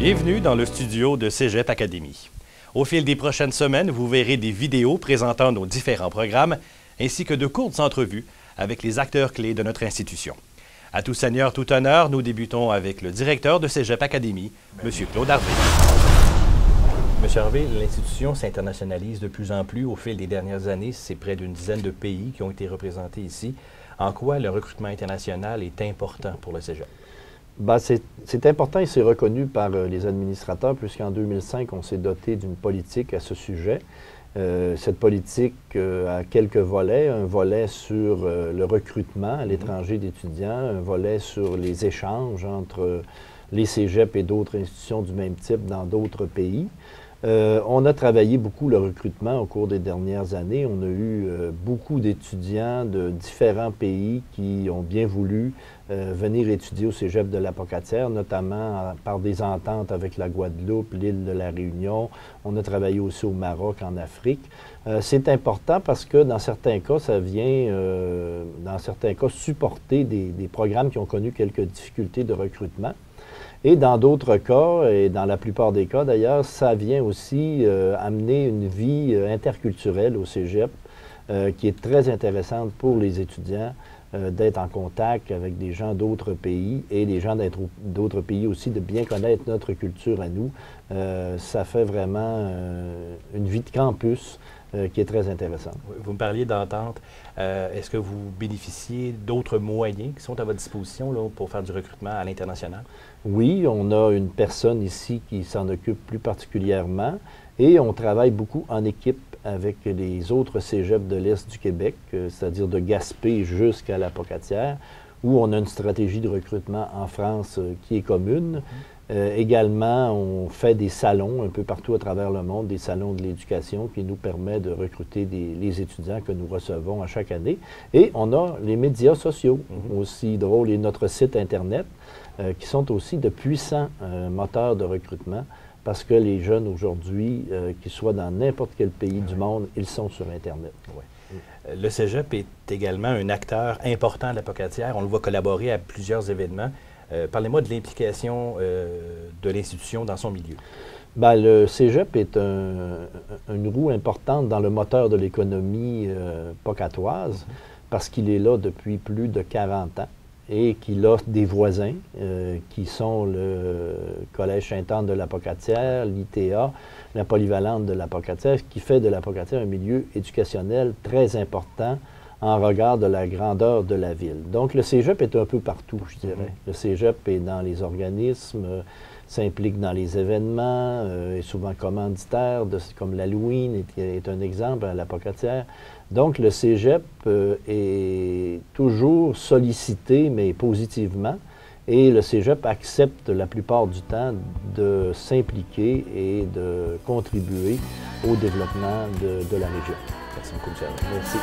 Bienvenue dans le studio de Cégep Académie. Au fil des prochaines semaines, vous verrez des vidéos présentant nos différents programmes ainsi que de courtes entrevues avec les acteurs clés de notre institution. À tout seigneur, tout honneur, nous débutons avec le directeur de Cégep Académie, M. Claude Harvey. M. Harvey, l'institution s'internationalise de plus en plus au fil des dernières années. C'est près d'une dizaine de pays qui ont été représentés ici. En quoi le recrutement international est important pour le Cégep? Ben, c'est important et c'est reconnu par les administrateurs, puisqu'en 2005, on s'est doté d'une politique à ce sujet. Cette politique a quelques volets. Un volet sur le recrutement à l'étranger d'étudiants, un volet sur les échanges entre les cégeps et d'autres institutions du même type dans d'autres pays. On a travaillé beaucoup le recrutement au cours des dernières années. On a eu beaucoup d'étudiants de différents pays qui ont bien voulu venir étudier au Cégep de l'Apocatière, notamment par des ententes avec la Guadeloupe, l'île de la Réunion. On a travaillé aussi au Maroc, en Afrique. C'est important parce que dans certains cas, ça vient, dans certains cas, supporter des programmes qui ont connu quelques difficultés de recrutement. Et dans d'autres cas, et dans la plupart des cas d'ailleurs, ça vient aussi amener une vie interculturelle au Cégep qui est très intéressante pour les étudiants d'être en contact avec des gens d'autres pays et les gens d'autres pays aussi, de bien connaître notre culture à nous. Ça fait vraiment une vie de campus qui est très intéressante. Vous me parliez d'entente. Est-ce que vous bénéficiez d'autres moyens qui sont à votre disposition là, pour faire du recrutement à l'international? Oui, on a une personne ici qui s'en occupe plus particulièrement et on travaille beaucoup en équipe avec les autres cégeps de l'Est du Québec, c'est-à-dire de Gaspé jusqu'à l'Apocatière, où on a une stratégie de recrutement en France qui est commune. Également, on fait des salons un peu partout à travers le monde, des salons de l'éducation qui nous permettent de recruter les étudiants que nous recevons à chaque année. Et on a les médias sociaux, aussi drôles, et notre site Internet, qui sont aussi de puissants moteurs de recrutement parce que les jeunes aujourd'hui, qu'ils soient dans n'importe quel pays du monde, ils sont sur Internet. Ouais. Le Cégep est également un acteur important de l'Apocatière. On le voit collaborer à plusieurs événements. Parlez-moi de l'implication de l'institution dans son milieu. Bien, le Cégep est une roue importante dans le moteur de l'économie pocatoise parce qu'il est là depuis plus de 40 ans et qu'il a des voisins qui sont le Collège Sainte-Anne de l'Apocatière, l'ITA, la polyvalente de l'Apocatière, qui fait de l'Apocatière un milieu éducationnel très important en regard de la grandeur de la ville. Donc, le Cégep est un peu partout, je dirais. Le Cégep est dans les organismes, s'implique dans les événements, est souvent commanditaire, comme l'Halloween est un exemple à l'Apocatière. Donc, le Cégep est toujours sollicité, mais positivement, et le Cégep accepte la plupart du temps de s'impliquer et de contribuer au développement de la région. Merci beaucoup, M. Harvey. Merci.